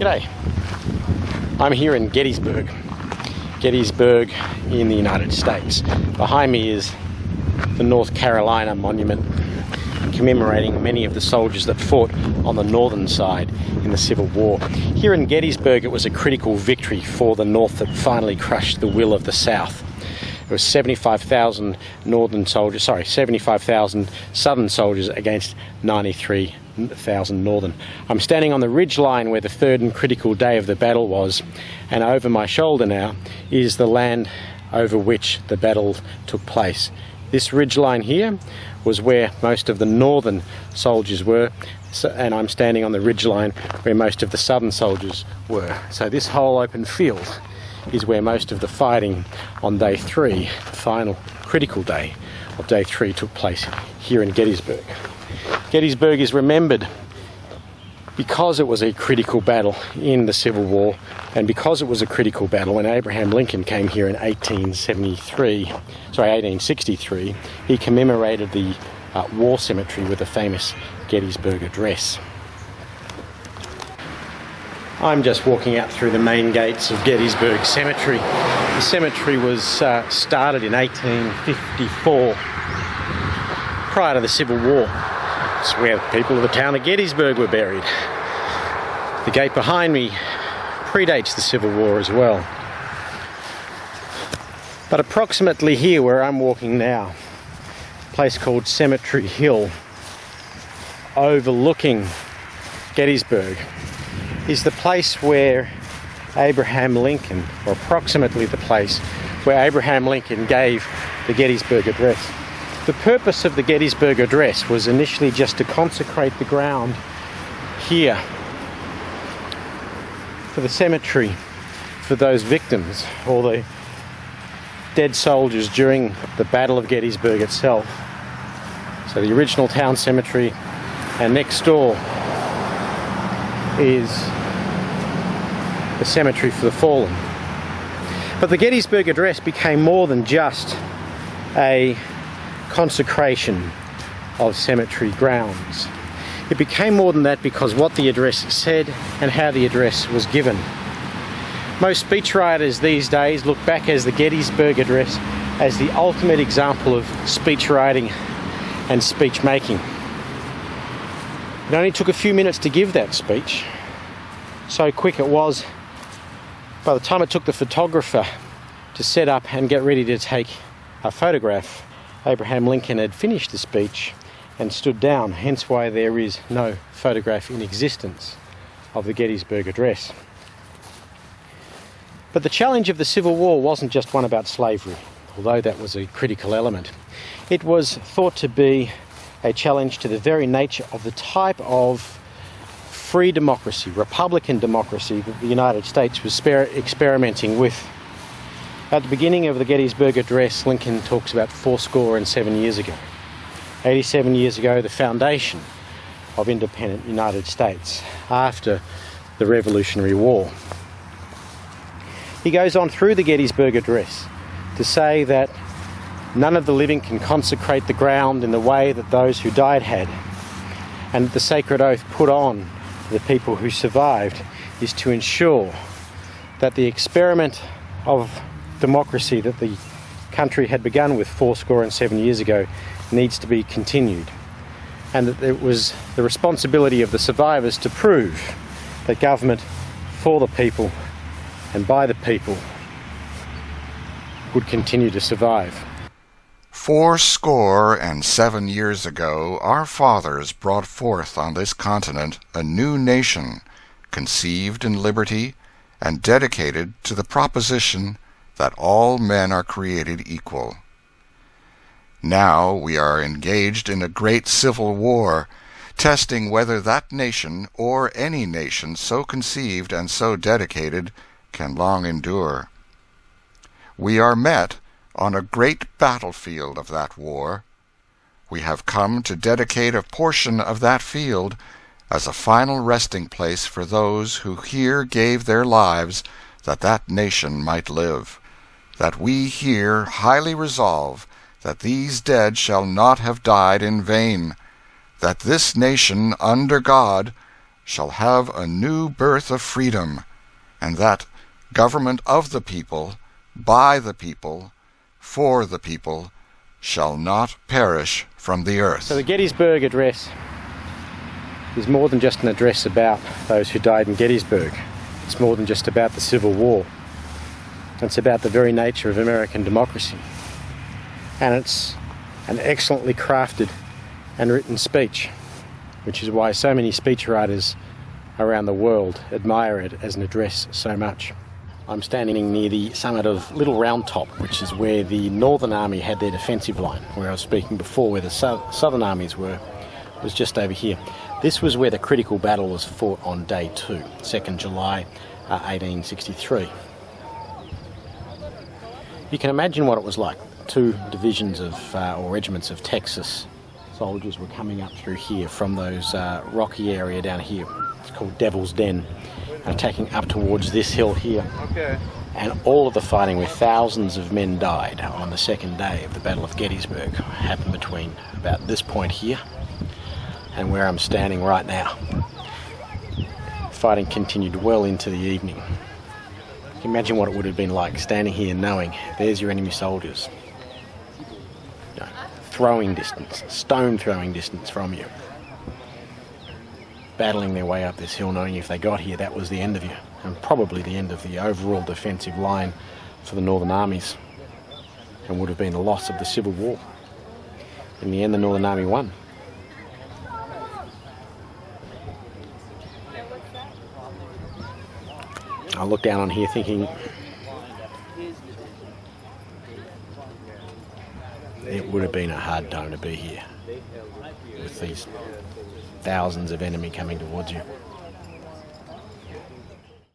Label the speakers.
Speaker 1: G'day. I'm here in Gettysburg in the United States. Behind me is the North Carolina monument commemorating many of the soldiers that fought on the northern side in the Civil War. Here in Gettysburg, it was a critical victory for the North that finally crushed the will of the South. It was 75,000 Southern soldiers against 93,000 Northern. I'm standing on the ridge line where the third and critical day of the battle was, and over my shoulder now is the land over which the battle took place. This ridge line here was where most of the Northern soldiers were, and I'm standing on the ridge line where most of the Southern soldiers were. So this whole open field is where most of the fighting on day 3, the final critical day of day 3, took place here in Gettysburg. Gettysburg is remembered because it was a critical battle in the Civil War, and because it was a critical battle when Abraham Lincoln came here in 1863, he commemorated the war cemetery with the famous Gettysburg Address. I'm just walking out through the main gates of Gettysburg Cemetery. The cemetery was started in 1854, prior to the Civil War. It's where people of the town of Gettysburg were buried. The gate behind me predates the Civil War as well. But approximately here where I'm walking now, a place called Cemetery Hill, overlooking Gettysburg, is the place where Abraham Lincoln, or approximately the place where Abraham Lincoln gave the Gettysburg Address. The purpose of the Gettysburg Address was initially just to consecrate the ground here for the cemetery for those victims, or the dead soldiers during the Battle of Gettysburg itself. So the original town cemetery, and next door is the cemetery for the fallen. But the Gettysburg Address became more than just a consecration of cemetery grounds. It became more than that because what the address said and how the address was given. Most speechwriters these days look back as the Gettysburg Address as the ultimate example of speech writing and speech making. It only took a few minutes to give that speech. So quick it was, by the time it took the photographer to set up and get ready to take a photograph, Abraham Lincoln had finished the speech and stood down, hence why there is no photograph in existence of the Gettysburg Address. But the challenge of the Civil War wasn't just one about slavery, although that was a critical element. It was thought to be a challenge to the very nature of the type of free democracy, republican democracy, that the United States was experimenting with. At the beginning of the Gettysburg Address, Lincoln talks about 87 years ago. 87 years ago, the foundation of independent United States after the Revolutionary War. He goes on through the Gettysburg Address to say that none of the living can consecrate the ground in the way that those who died had, and the sacred oath put on the people who survived is to ensure that the experiment of democracy that the country had begun with 87 years ago needs to be continued, and that it was the responsibility of the survivors to prove that government for the people and by the people would continue to survive.
Speaker 2: 87 years ago, our fathers brought forth on this continent a new nation, conceived in liberty and dedicated to the proposition that all men are created equal. Now we are engaged in a great civil war, testing whether that nation, or any nation so conceived and so dedicated, can long endure. We are met on a great battlefield of that war. We have come to dedicate a portion of that field as a final resting place for those who here gave their lives that that nation might live, that we here highly resolve that these dead shall not have died in vain, that this nation under God shall have a new birth of freedom, and that government of the people, by the people, for the people, shall not perish from the earth.
Speaker 1: So the Gettysburg Address is more than just an address about those who died in Gettysburg. It's more than just about the Civil War. It's about the very nature of American democracy. And it's an excellently crafted and written speech, which is why so many speechwriters around the world admire it as an address so much. I'm standing near the summit of Little Round Top, which is where the Northern Army had their defensive line, where I was speaking before, where the Southern armies were, was just over here. This was where the critical battle was fought on day 2, 2nd July 1863. You can imagine what it was like. 2 divisions of, or regiments of Texas soldiers were coming up through here from those rocky area down here. It's called Devil's Den, attacking up towards this hill here. Okay. And all of the fighting, where thousands of men died on the second day of the Battle of Gettysburg, happened between about this point here and where I'm standing right now. Fighting continued well into the evening. You can imagine what it would have been like standing here knowing there's your enemy soldiers. You know, throwing distance, stone throwing distance from you. Battling their way up this hill, knowing if they got here that was the end of you, and probably the end of the overall defensive line for the Northern armies, and would have been the loss of the Civil War. In the end, the Northern Army won. I look down on here thinking it would have been a hard time to be here with these thousands of enemy coming towards you.